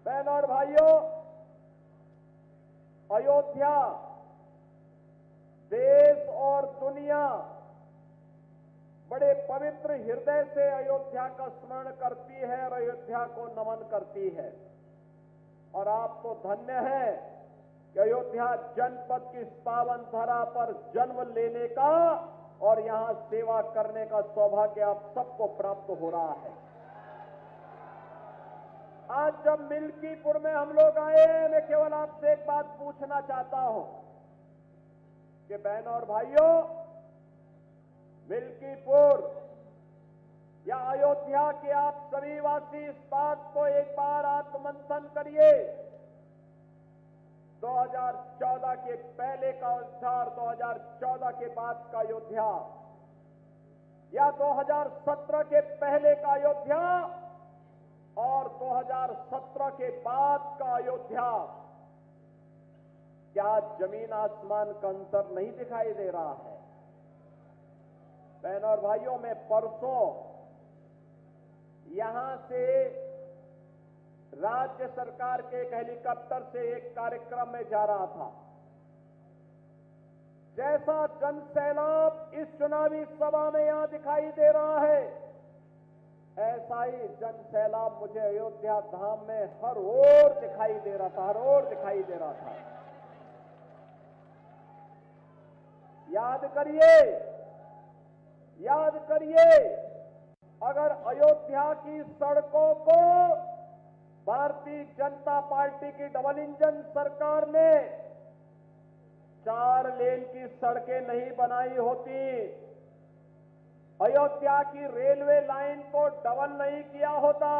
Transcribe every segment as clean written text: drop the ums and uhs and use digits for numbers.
बहनों और भाइयों, अयोध्या देश और दुनिया बड़े पवित्र हृदय से अयोध्या का स्मरण करती है और अयोध्या को नमन करती है। और आप तो धन्य हैं कि अयोध्या जनपद की इस पावन धरा पर जन्म लेने का और यहां सेवा करने का सौभाग्य आप सबको प्राप्त हो रहा है। आज जब मिल्कीपुर में हम लोग आए, मैं केवल आपसे एक बात पूछना चाहता हूं कि बहनों और भाइयों, मिल्कीपुर या अयोध्या के आप सभी वासी इस बात को एक बार आत्ममंथन करिए। 2014 के पहले का अयोध्या और 2014 के बाद का अयोध्या या 2017 के पहले का अयोध्या और 2017 के बाद का अयोध्या, क्या जमीन आसमान का अंतर नहीं दिखाई दे रहा है? बहनों और भाइयों, मैं परसों यहां से राज्य सरकार के एक हेलीकॉप्टर से एक कार्यक्रम में जा रहा था। जैसा जनसैलाब इस चुनावी सभा में यहां दिखाई दे रहा है, ऐसा ही जनसैलाब मुझे अयोध्या धाम में हर ओर दिखाई दे रहा था, हर ओर दिखाई दे रहा था। याद करिए, अगर अयोध्या की सड़कों को भारतीय जनता पार्टी की डबल इंजन सरकार ने 4 लेन की सड़कें नहीं बनाई होती, अयोध्या की रेलवे लाइन को डबल नहीं किया होता,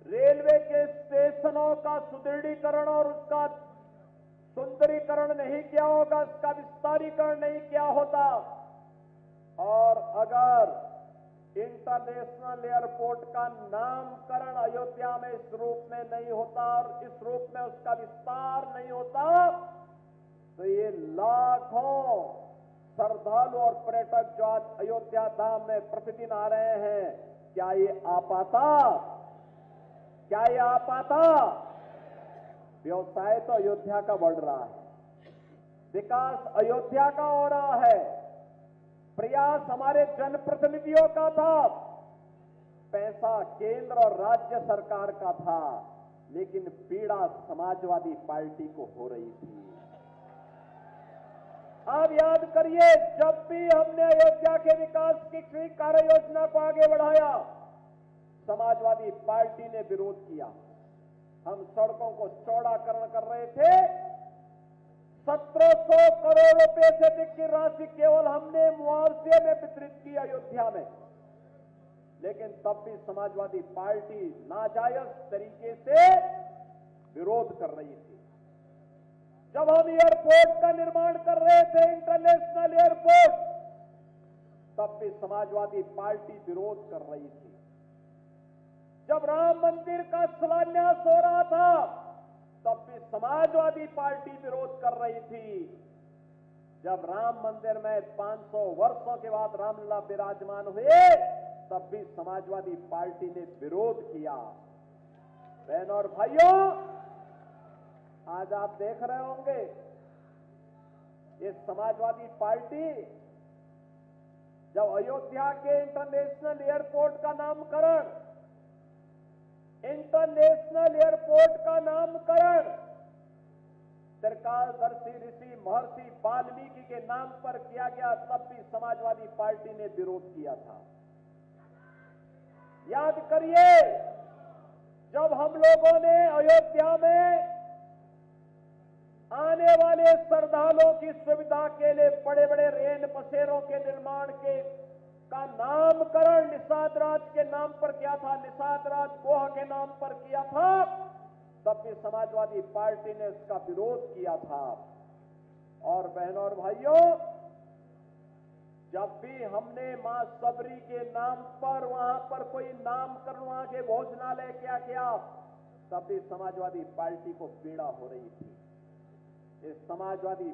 रेलवे के स्टेशनों का सुदृढ़ीकरण और उसका सुंदरीकरण नहीं किया होगा, उसका विस्तारीकरण नहीं किया होता, और अगर इंटरनेशनल एयरपोर्ट का नामकरण अयोध्या में इस रूप में नहीं होता और इस रूप में उसका विस्तार नहीं होता, तो ये लाखों श्रद्धालु और पर्यटक जो आज अयोध्या धाम में प्रतिदिन आ रहे हैं, क्या ये आ पाता? व्यवसाय तो अयोध्या का बढ़ रहा है, विकास अयोध्या का हो रहा है, प्रयास हमारे जनप्रतिनिधियों का था, पैसा केंद्र और राज्य सरकार का था, लेकिन पीड़ा समाजवादी पार्टी को हो रही थी। आप याद करिए, जब भी हमने अयोध्या के विकास की किसी कार्य योजना को आगे बढ़ाया, समाजवादी पार्टी ने विरोध किया। हम सड़कों को चौड़ाकरण कर रहे थे, 1700 करोड़ रुपए से अधिक की राशि केवल हमने मुआवजे में वितरित की अयोध्या में, लेकिन तब भी समाजवादी पार्टी नाजायज तरीके से विरोध कर रही थी। जब हम एयरपोर्ट का निर्माण कर रहे थे, इंटरनेशनल एयरपोर्ट, तब भी समाजवादी पार्टी विरोध कर रही थी। जब राम मंदिर का शिलान्यास हो रहा था, तब भी समाजवादी पार्टी विरोध कर रही थी। जब राम मंदिर में 500 वर्षों के बाद रामलला विराजमान हुए, तब भी समाजवादी पार्टी ने विरोध किया। बहनों और भाइयों, आज आप देख रहे होंगे, ये समाजवादी पार्टी जब अयोध्या के इंटरनेशनल एयरपोर्ट का नामकरण त्रिकालदर्शी ऋषि महर्षि वाल्मीकि के नाम पर किया गया, तब भी समाजवादी पार्टी ने विरोध किया था। याद करिए, जब हम लोगों ने अयोध्या में आने वाले श्रद्धालुओं की सुविधा के लिए बड़े बड़े रेन बसेरों के निर्माण का नामकरण निषाद राज के नाम पर किया था, निषाद राज गोह के नाम पर किया था, तब भी समाजवादी पार्टी ने इसका विरोध किया था। और बहनों और भाइयों, जब भी हमने मां सबरी के नाम पर वहां पर कोई नामकरण, वहां के भोजनालय क्या किया, तब भी समाजवादी पार्टी को पीड़ा हो रही थी। इस समाजवादी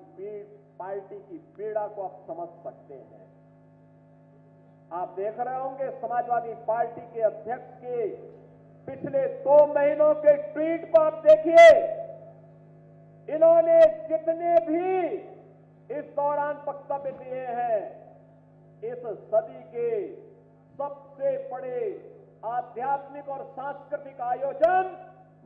पार्टी की पीड़ा को आप समझ सकते हैं। आप देख रहे होंगे, समाजवादी पार्टी के अध्यक्ष के पिछले 2 महीनों के ट्वीट पर आप देखिए, इन्होंने जितने भी इस दौरान वक्तव्य दिए हैं, इस सदी के सबसे बड़े आध्यात्मिक और सांस्कृतिक आयोजन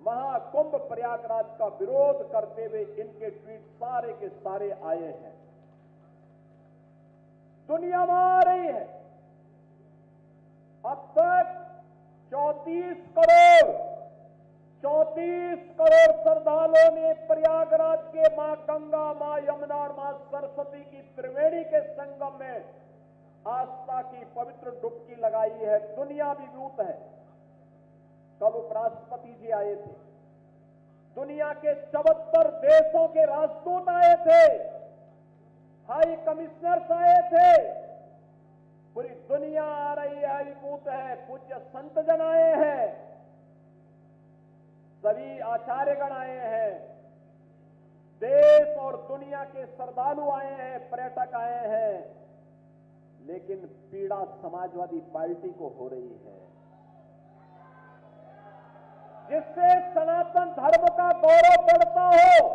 महाकुंभ प्रयागराज का विरोध करते हुए इनके ट्वीट सारे के सारे आए हैं। दुनिया में आ रही है। अब तक 34 करोड़ श्रद्धालुओं ने प्रयागराज के मां गंगा, मां यमुना और मां सरस्वती की त्रिवेणी के संगम में आस्था की पवित्र डुबकी लगाई है। दुनिया विभूत है। कल उपराष्ट्रपति जी आए थे, दुनिया के 74 देशों के राजदूत आए थे, हाई कमिश्नर्स आए थे, पूरी दुनिया आ रही है, विभूत है। पूज्य संतजन आए हैं, सभी आचार्यगण आए हैं, देश और दुनिया के श्रद्धालु आए हैं, पर्यटक आए हैं, लेकिन पीड़ा समाजवादी पार्टी को हो रही है, जिससे सनातन धर्म का गौरव बढ़ता हो,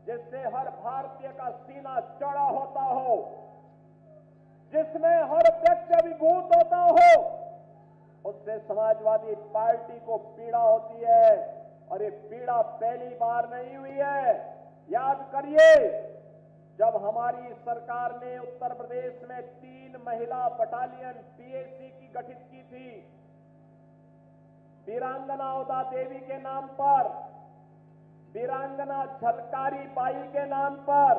जिससे हर भारतीय का सीना चौड़ा होता हो, जिसमें हर व्यक्ति अभिभूत होता हो, उससे समाजवादी पार्टी को पीड़ा होती है। और ये पीड़ा पहली बार नहीं हुई है। याद करिए, जब हमारी सरकार ने उत्तर प्रदेश में 3 महिला बटालियन पीएसी की गठित की थी, वीरांगना ओदा देवी के नाम पर, वीरांगना झलकारी बाई के नाम पर,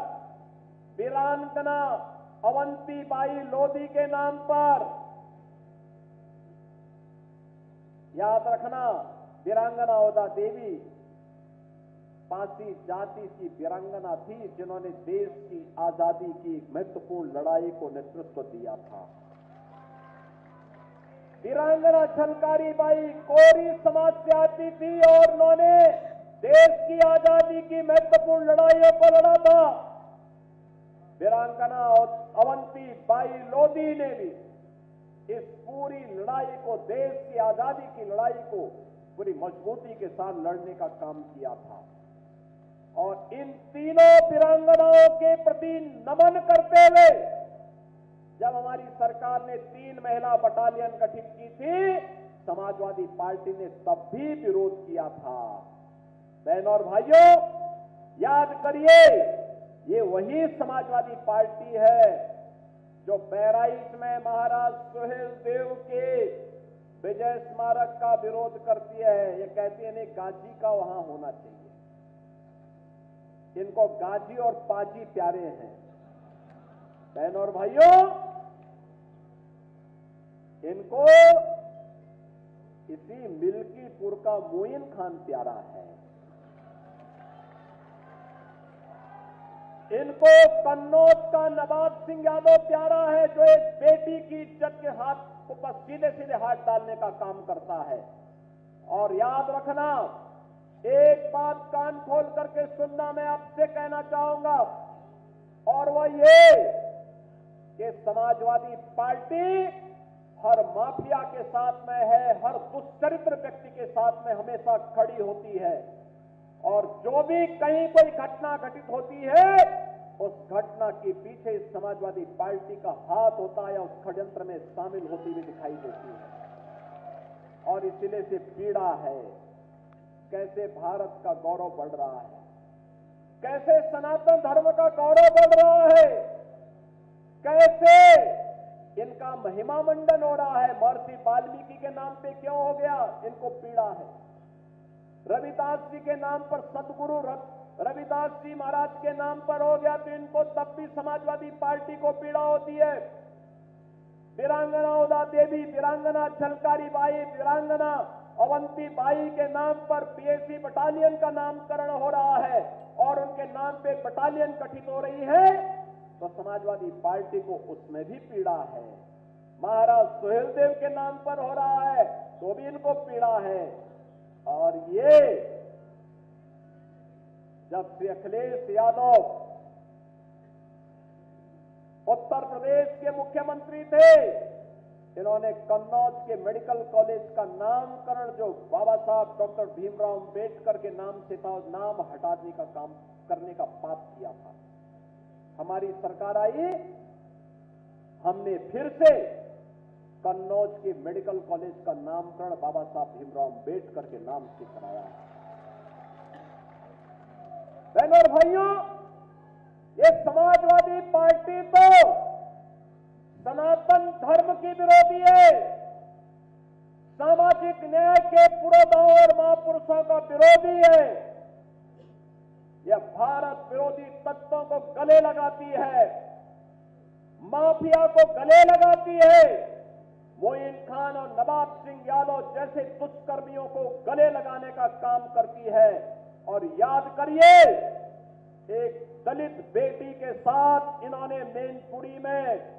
वीरांगना अवंती बाई लोधी के नाम पर। याद रखना, वीरांगना ओदा देवी पासी जाति की वीरांगना थी, जिन्होंने देश की आजादी की महत्वपूर्ण लड़ाई को नेतृत्व दिया था। वीरांगना झलकारी बाई कोरी समाज से आती थी और उन्होंने देश की आजादी की महत्वपूर्ण लड़ाइयों को लड़ा था। वीरांगना अवंती बाई लोधी ने भी इस पूरी लड़ाई को, देश की आजादी की लड़ाई को पूरी मजबूती के साथ लड़ने का काम किया था। और इन तीनों वीरांगनाओं के प्रति नमन करते हुए जब हमारी सरकार ने 3 महिला बटालियन गठित की थी, समाजवादी पार्टी ने तब भी विरोध किया था। बहनों और भाइयों, याद करिए, ये वही समाजवादी पार्टी है जो बहराइच में महाराज सुहेलदेव के विजय स्मारक का विरोध करती है। ये कहती है नहीं, गाजी का वहां होना चाहिए। इनको गाजी और पाजी प्यारे हैं। बहनों और भाइयों, इनको इसी मिल्कीपुर का मोइन खान प्यारा है। इनको कन्नौज का नवाब सिंह यादव प्यारा है, जो एक बेटी की इज्जत के हाथ ऊपर सीधे सीधे हाथ डालने का काम करता है। और याद रखना, एक बात कान खोल करके सुनना मैं आपसे कहना चाहूंगा, और वह ये कि समाजवादी पार्टी हर माफिया के साथ में है, हर दुष्चरित्र व्यक्ति के साथ में हमेशा खड़ी होती है। और जो भी कहीं कोई घटना घटित होती है, उस घटना के पीछे इस समाजवादी पार्टी का हाथ होता है या उस षड्यंत्र में शामिल होती हुई दिखाई देती है। और इसीलिए से पीड़ा है, कैसे भारत का गौरव बढ़ रहा है, कैसे सनातन धर्म का गौरव बढ़ रहा है, कैसे इनका महिमा मंडन हो रहा है। महर्षि वाल्मीकि के नाम पे क्यों हो गया, इनको पीड़ा है। रविदास जी के नाम पर, सदगुरु रविदास जी महाराज के नाम पर हो गया तो इनको तब भी समाजवादी पार्टी को पीड़ा होती है। वीरांगना ओदा देवी, वीरांगना झलकारी बाई, वीरांगना अवंती बाई के नाम पर पीएसी बटालियन का नामकरण हो रहा है और उनके नाम पे बटालियन गठित हो रही है, तो समाजवादी पार्टी को उसमें भी पीड़ा है। महाराज सुहेलदेव के नाम पर हो रहा है तो भी इनको पीड़ा है। और ये जब श्री अखिलेश यादव उत्तर प्रदेश के मुख्यमंत्री थे, इन्होंने कन्नौज के मेडिकल कॉलेज का नामकरण जो बाबा साहब डॉक्टर भीमराव अंबेडकर के नाम से था, नाम हटाने का काम करने का पाप किया था। हमारी सरकार आई, हमने फिर से कन्नौज के मेडिकल कॉलेज का नामकरण बाबा साहब भीमराव अंबेडकर के नाम से कराया है। बहनों और भाइयों, ये समाजवादी पार्टी तो सनातन धर्म की विरोधी है, सामाजिक न्याय के पुरोधाओं और महापुरुषों का विरोधी है। यह भारत विरोधी तत्वों को गले लगाती है, माफिया को गले लगाती है, मोइन खान और नवाब सिंह यादव जैसे दुष्कर्मियों को गले लगाने का काम करती है। और याद करिए, एक दलित बेटी के साथ इन्होंने मैनपुरी में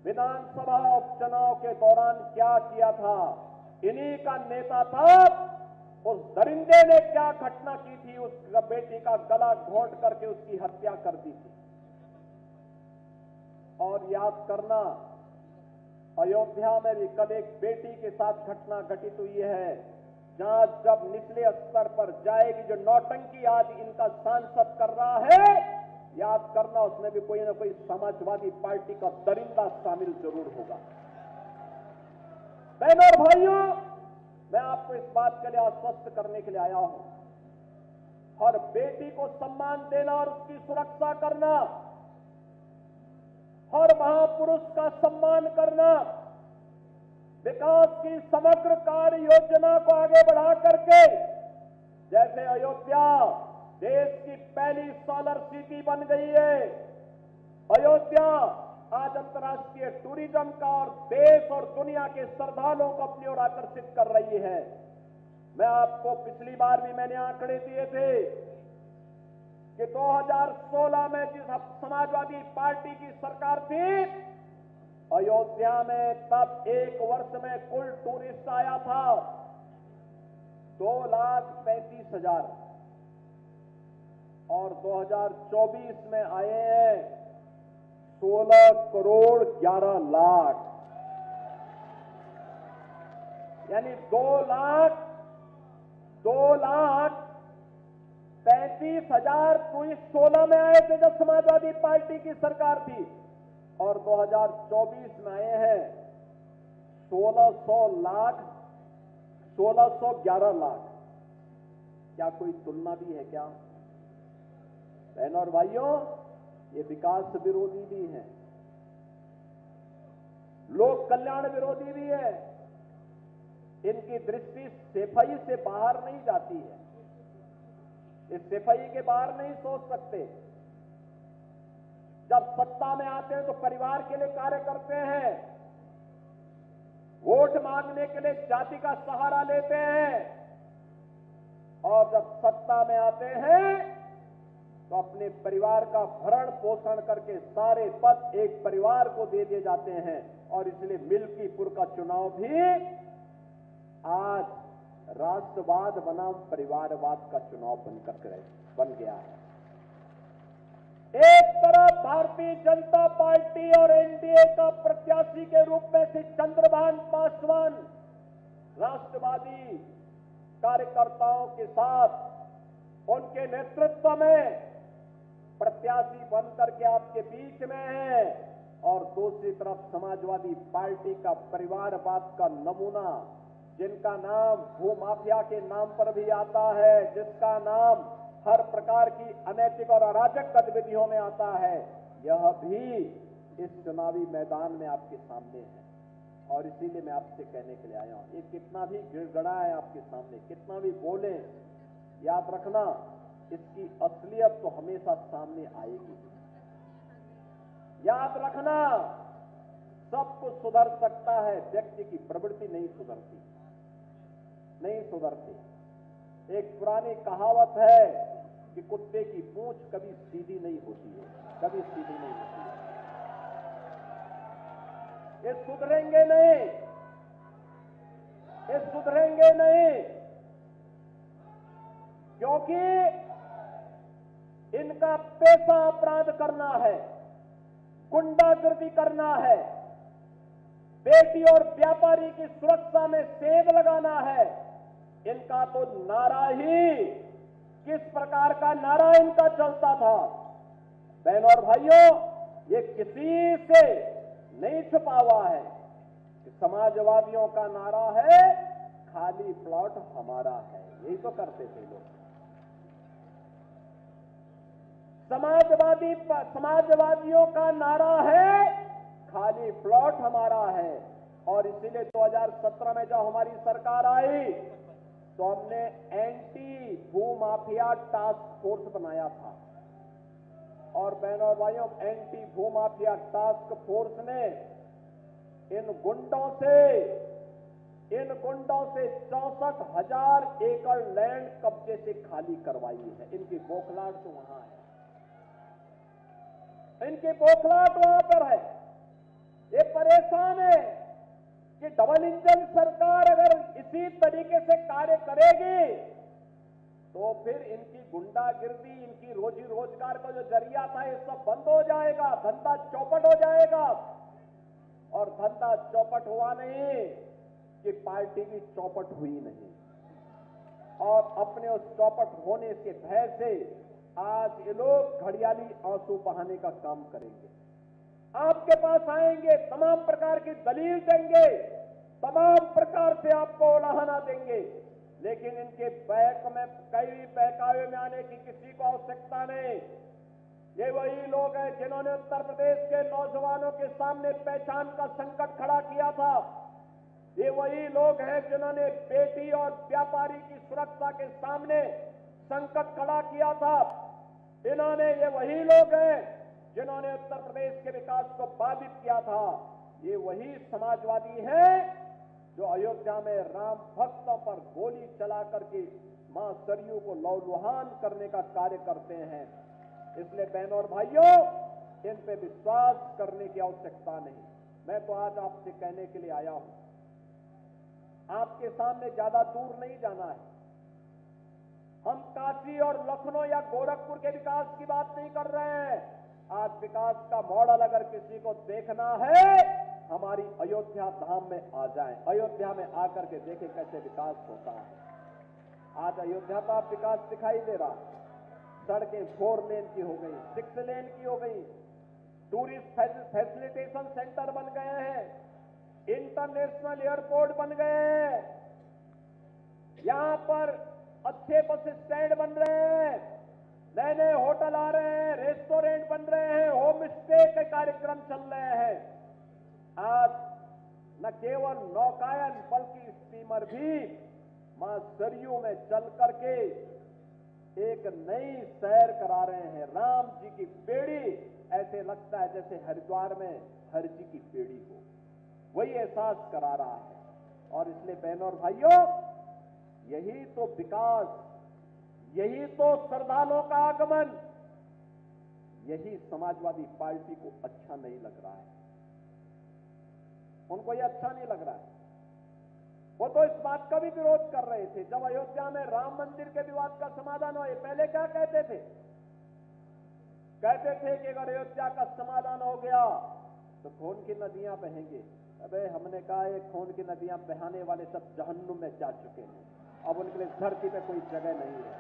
विधानसभा उपचुनाव के दौरान क्या किया था। इन्हीं का नेता था। उस दरिंदे ने क्या घटना की थी, उस बेटी का गला घोंट करके उसकी हत्या कर दी थी। और याद करना, अयोध्या में भी कल एक बेटी के साथ घटना घटित हुई है, जहां जब निचले स्तर पर जाएगी, जो नौटंकी आज इनका सांसद कर रहा है, याद करना उसमें भी कोई ना कोई समाजवादी पार्टी का दरिंदा शामिल जरूर होगा। बहनों और भाइयों, मैं आपको इस बात के लिए आश्वस्त करने के लिए आया हूं, हर बेटी को सम्मान देना और उसकी सुरक्षा करना, हर महापुरुष का सम्मान करना, विकास की समग्र कार्य योजना को आगे बढ़ा करके, जैसे अयोध्या देश की पहली सोलर सिटी बन गई है, अयोध्या आज अंतर्राष्ट्रीय टूरिज्म का और देश और दुनिया के श्रद्धालुओं को अपनी ओर आकर्षित कर रही है। मैं आपको पिछली बार भी मैंने आंकड़े दिए थे कि 2016 में जिस समाजवादी पार्टी की सरकार थी, अयोध्या में तब एक वर्ष में कुल टूरिस्ट आया था 2,35,000 और 2024 में आए हैं 16 करोड़ 11 लाख, यानी 2,35,000 टूरिस्ट 16 में आए थे जब समाजवादी पार्टी की सरकार थी, और 2024 में आए हैं 1611 लाख। क्या कोई तुलना भी है क्या? बहनों और भाइयों, ये विकास विरोधी भी है, लोक कल्याण विरोधी भी है। इनकी दृष्टि सफाई से बाहर नहीं जाती है, इस सफाई के बाहर नहीं सोच सकते। जब सत्ता में आते हैं तो परिवार के लिए कार्य करते हैं, वोट मांगने के लिए जाति का सहारा लेते हैं, और जब सत्ता में आते हैं तो अपने परिवार का भरण पोषण करके सारे पद एक परिवार को दे दिए जाते हैं। और इसलिए मिल्कीपुर का चुनाव भी आज राष्ट्रवाद बनाम परिवारवाद का चुनाव बन गया है। एक तरफ भारतीय जनता पार्टी और एनडीए का प्रत्याशी के रूप में श्री चंद्रभान पासवान राष्ट्रवादी कार्यकर्ताओं के साथ उनके नेतृत्व में प्रत्याशी बनकर के आपके बीच में है, और दूसरी तरफ समाजवादी पार्टी का परिवारवाद का नमूना, जिनका नाम भूमाफिया के नाम पर भी आता है, जिसका नाम हर प्रकार की अनैतिक और अराजक गतिविधियों में आता है, यह भी इस चुनावी मैदान में आपके सामने है। और इसीलिए मैं आपसे कहने के लिए आया हूं, ये कितना भी गिड़गड़ाए आपके सामने, कितना भी बोले, याद रखना इसकी असलियत तो हमेशा सामने आएगी। याद रखना, सब कुछ सुधर सकता है, व्यक्ति की प्रवृत्ति नहीं सुधरती, नहीं सुधरती। एक पुरानी कहावत है कि कुत्ते की पूंछ कभी सीधी नहीं होती है, कभी सीधी नहीं होती है। ये सुधरेंगे नहीं, ये सुधरेंगे नहीं, क्योंकि इनका पेशा अपराध करना है, गुंडागर्दी करना है। बेटी और व्यापारी की सुरक्षा में सेंध लगाना है। इनका तो नारा ही किस प्रकार का नारा इनका चलता था। बहनों और भाइयों, ये किसी से नहीं छुपा हुआ है। समाजवादियों का नारा है खाली प्लॉट हमारा है, यही तो करते थे लोग। समाजवादियों का नारा है खाली प्लॉट हमारा है। और इसीलिए 2017 में जब हमारी सरकार आई तो हमने एंटी भूमाफिया टास्क फोर्स बनाया था। और बहनों और भाइयों, एंटी भूमाफिया टास्क फोर्स ने इन गुंडों से 64,000 एकड़ लैंड कब्जे से खाली करवाई है। इनकी बौखलाहट तो वहां है, इनकी बौखलाहट वहां पर है। ये परेशान है कि डबल इंजन सरकार अगर इसी तरीके से कार्य करेगी तो फिर इनकी गुंडागिर्दी, इनकी रोजी रोजगार का जो जरिया था, ये सब बंद हो जाएगा, धंधा चौपट हो जाएगा। और धंधा चौपट हुआ नहीं कि पार्टी भी चौपट हुई नहीं। और अपने उस चौपट होने के भय से आज ये लोग घड़ियाली आंसू बहाने का काम करेंगे। आपके पास आएंगे, तमाम प्रकार की दलील देंगे, तमाम प्रकार से आपको उलाहना देंगे, लेकिन इनके कई बहकावे में आने की किसी को आवश्यकता नहीं। ये वही लोग हैं जिन्होंने उत्तर प्रदेश के नौजवानों के सामने पहचान का संकट खड़ा किया था। ये वही लोग हैं जिन्होंने बेटी और व्यापारी की सुरक्षा के सामने संकट खड़ा किया था। ये वही लोग हैं जिन्होंने उत्तर प्रदेश के विकास को बाधित किया था। ये वही समाजवादी हैं जो अयोध्या में राम भक्तों पर गोली चला करके मां सरयू को लहूलुहान करने का कार्य करते हैं। इसलिए बहनों और भाइयों, इन पे विश्वास करने की आवश्यकता नहीं। मैं तो आज आपसे कहने के लिए आया हूं, आपके सामने ज्यादा दूर नहीं जाना है। हम काशी और लखनऊ या गोरखपुर के विकास की बात नहीं कर रहे हैं। आज विकास का मॉडल अगर किसी को देखना है, हमारी अयोध्या धाम में आ जाएं, अयोध्या में आकर के देखें कैसे विकास होता है। आज अयोध्या का विकास दिखाई दे रहा, सड़कें 4 लेन की हो गई, 6 लेन की हो गई, टूरिस्ट फैसिलिटेशन सेंटर बन गए हैं, इंटरनेशनल एयरपोर्ट बन गए हैं, यहां पर अच्छे बस स्टैंड बन रहे हैं, नए नए होटल आ रहे हैं, रेस्टोरेंट बन रहे हैं, होम स्टे के कार्यक्रम चल रहे हैं। आज न केवल नौकायन बल्कि स्टीमर भी मां सरयू में चल करके एक नई सैर करा रहे हैं। राम जी की बेड़ी, ऐसे लगता है जैसे हरिद्वार में हर जी की बेड़ी हो, वही एहसास करा रहा है। और इसलिए बहनों और भाइयों, यही तो विकास, यही तो श्रद्धालुओं का आगमन, यही समाजवादी पार्टी को अच्छा नहीं लग रहा है। उनको ये अच्छा नहीं लग रहा है। वो तो इस बात का भी विरोध कर रहे थे जब अयोध्या में राम मंदिर के विवाद का समाधान हुआ। पहले क्या कहते थे? कहते थे कि अगर अयोध्या का समाधान हो गया तो खून की नदियां बहेंगी। अबे हमने कहा ये खून की नदियां बहाने वाले सब जहन्नुम में जा चुके हैं, अब उनके लिए धरती पे कोई जगह नहीं है।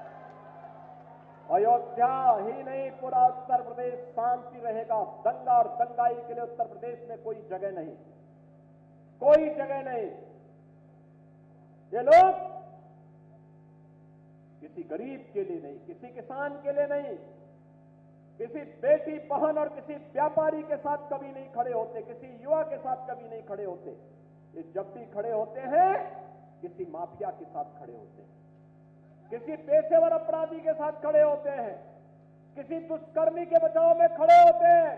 अयोध्या ही नहीं, पूरा उत्तर प्रदेश शांति रहेगा। दंगा और दंगाई के लिए उत्तर प्रदेश में कोई जगह नहीं, कोई जगह नहीं। ये लोग किसी गरीब के लिए नहीं, किसी किसान के लिए नहीं, किसी बेटी बहन और किसी व्यापारी के साथ कभी नहीं खड़े होते, किसी युवा के साथ कभी नहीं खड़े होते। ये जब भी खड़े होते हैं किसी माफिया के साथ खड़े होते हैं, किसी पेशेवर अपराधी के साथ खड़े होते हैं, किसी दुष्कर्मी के बचाव में खड़े होते हैं।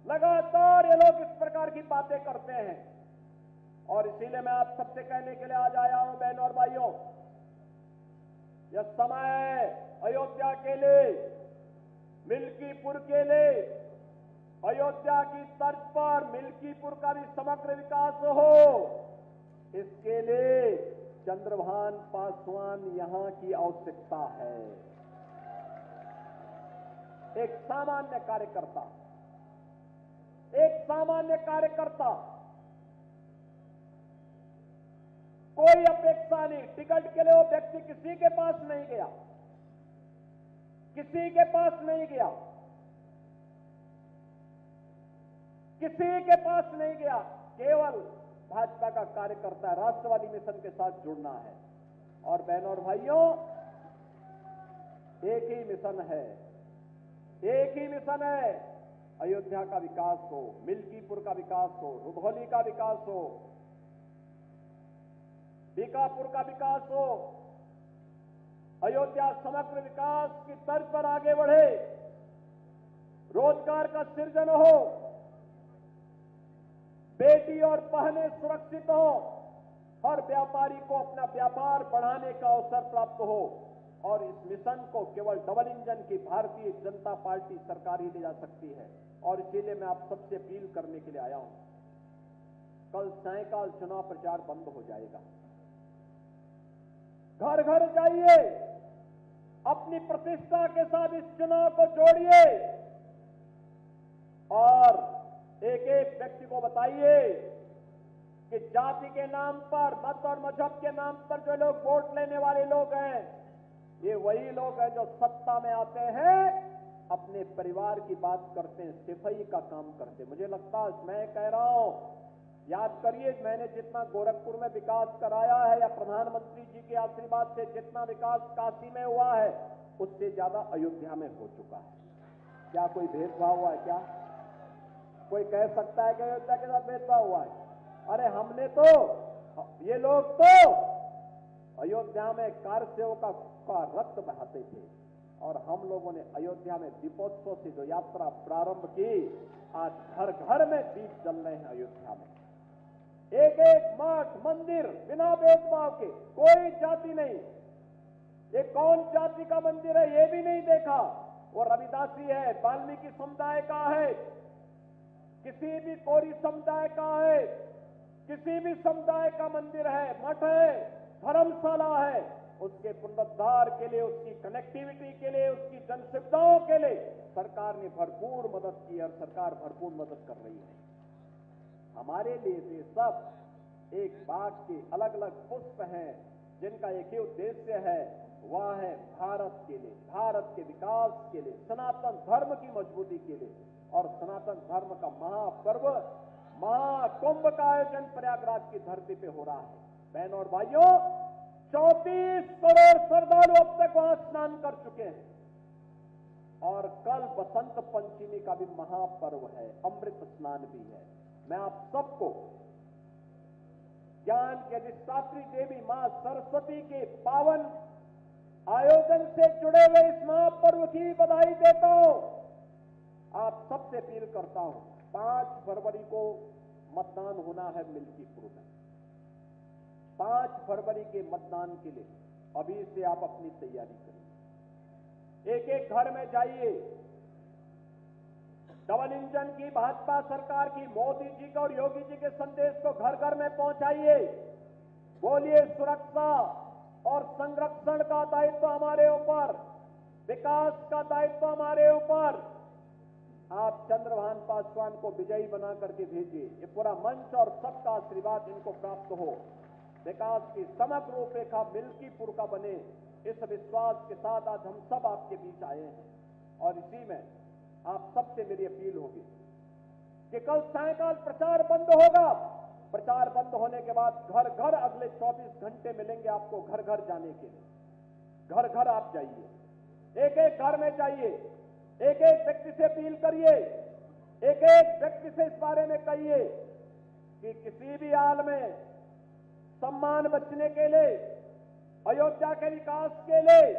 लगातार ये लोग इस प्रकार की बातें करते हैं। और इसीलिए मैं आप सबसे कहने के लिए आज आया हूं, बहनों और भाइयों, यह समय है अयोध्या के लिए, मिल्कीपुर के लिए, अयोध्या की तर्ज पर मिल्कीपुर का भी समग्र विकास हो। इसके लिए चंद्रभान पासवान यहां की आवश्यकता है। एक सामान्य कार्यकर्ता कोई अपेक्षा नहीं, टिकट के लिए वो व्यक्ति किसी के पास नहीं गया, किसी के पास नहीं गया, किसी के पास नहीं गया, केवल भाजपा का कार्यकर्ता राष्ट्रवादी मिशन के साथ जुड़ना है। और बहनों और भाइयों, एक ही मिशन है, एक ही मिशन है, अयोध्या का विकास हो, मिल्कीपुर का विकास हो, रुधौली का विकास हो, बीकापुर का विकास हो, अयोध्या समग्र विकास की तर्ज पर आगे बढ़े, रोजगार का सृजन हो, बेटी और बहनें सुरक्षित हो, हर व्यापारी को अपना व्यापार बढ़ाने का अवसर प्राप्त हो। और इस मिशन को केवल डबल इंजन की भारतीय जनता पार्टी सरकार ही ले जा सकती है। और इसीलिए मैं आप सबसे अपील करने के लिए आया हूं, कल सायंकाल चुनाव प्रचार बंद हो जाएगा, घर घर जाइए, अपनी प्रतिष्ठा के साथ इस चुनाव को जोड़िए और एक एक व्यक्ति को बताइए कि जाति के नाम पर, मत और मजहब के नाम पर जो लोग वोट लेने वाले लोग हैं, ये वही लोग हैं जो सत्ता में आते हैं, अपने परिवार की बात करते हैं, सिफाई का काम करते हैं। मुझे लगता है, मैं कह रहा हूं, याद करिए, मैंने जितना गोरखपुर में विकास कराया है या प्रधानमंत्री जी के आशीर्वाद से जितना विकास काशी में हुआ है, उससे ज्यादा अयोध्या में हो चुका है। क्या कोई भेदभाव हुआ है? क्या कोई कह सकता है कि अयोध्या के साथ भेदभाव हुआ है? अरे हमने तो, ये लोग तो अयोध्या में कार सेवकों का रक्त बहाते थे और हम लोगों ने अयोध्या में दीपोत्सव से जो यात्रा प्रारंभ की, आज घर घर में दीप जल रहे हैं अयोध्या में। एक एक मठ मंदिर बिना भेदभाव के, कोई जाति नहीं, ये कौन जाति का मंदिर है ये भी नहीं देखा, वो रविदासी है, वाल्मीकि समुदाय का है, किसी भी कोरी समुदाय का है, किसी भी समुदाय का मंदिर है, मठ है, धर्मशाला है, उसके पुनरुद्धार के लिए, उसकी कनेक्टिविटी के लिए, उसकी जन सुविधाओं के लिए सरकार ने भरपूर मदद की और सरकार भरपूर मदद कर रही है। हमारे लिए ये सब एक बाग के अलग अलग पुष्प हैं जिनका एक ही उद्देश्य है, वह है भारत के लिए, भारत के विकास के लिए, सनातन धर्म की मजबूती के लिए। और सनातन धर्म का महापर्व, महाकुंभ का आयोजन प्रयागराज की धरती पे हो रहा है। बहनों और भाइयों, 34 करोड़ श्रद्धालु अब तक वहां स्नान कर चुके हैं और कल बसंत पंचमी का भी महापर्व है, अमृत स्नान भी है। मैं आप सबको ज्ञान के अधिष्ठात्री देवी मां सरस्वती के पावन आयोजन से जुड़े हुए इस महापर्व की बधाई देता हूं। आप सबसे अपील करता हूं, 5 फरवरी को मतदान होना है मिल्कीपुर में। 5 फरवरी के मतदान के लिए अभी से आप अपनी तैयारी करिए। एक एक घर में जाइए, डबल इंजन की भाजपा सरकार की, मोदी जी का और योगी जी के संदेश को घर घर में पहुंचाइए। बोलिए, सुरक्षा और संरक्षण का दायित्व हमारे ऊपर, विकास का दायित्व हमारे ऊपर। आप चंद्रभान पासवान को विजयी बना करके भेजिए, ये पूरा मंच और सबका आशीर्वाद इनको प्राप्त हो, विकास की समग्र रूपरेखा मिल्कीपुर का बने, इस विश्वास के साथ आज हम सब आपके बीच आए हैं। और इसी में आप सबसे मेरी अपील होगी कि कल सायंकाल प्रचार बंद होगा। प्रचार बंद होने के बाद घर घर अगले 24 घंटे मिलेंगे आपको घर घर जाने के लिए। घर घर आप जाइए, एक एक घर में जाइए, एक एक व्यक्ति से अपील करिए, एक एक व्यक्ति से इस बारे में कहिए कि किसी भी हाल में सम्मान बचने के लिए, अयोध्या के विकास के लिए,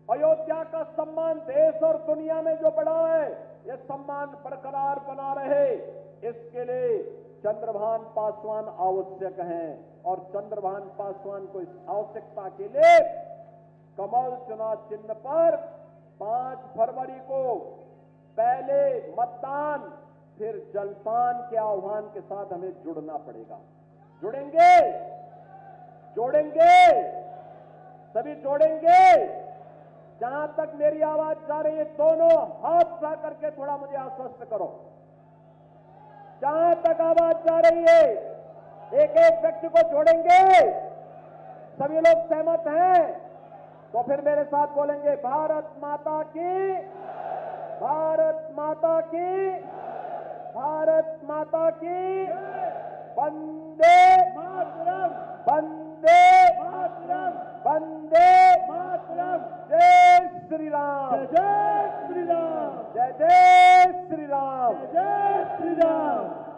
अयोध्या का सम्मान देश और दुनिया में जो बढ़ा है, यह सम्मान बरकरार बना रहे, इसके लिए चंद्रभान पासवान आवश्यक हैं। और चंद्रभान पासवान को इस आवश्यकता के लिए कमल चुनाव चिन्ह पर 5 फरवरी को पहले मतदान, फिर जलपान के आह्वान के साथ हमें जुड़ना पड़ेगा। जुड़ेंगे, जोड़ेंगे, सभी जोड़ेंगे। जहां तक मेरी आवाज जा रही है, दोनों हाथ उठा करके थोड़ा मुझे आश्वस्त करो। जहां तक आवाज जा रही है, एक एक व्यक्ति को जोड़ेंगे। सभी लोग सहमत हैं तो फिर मेरे साथ बोलेंगे, भारत माता की, भारत माता की, भारत माता की, वंदे मातरम, वंदे मातरम, वंदे मातरम। जय श्री राम, जय श्री राम, जय जय श्री राम, जय श्री राम।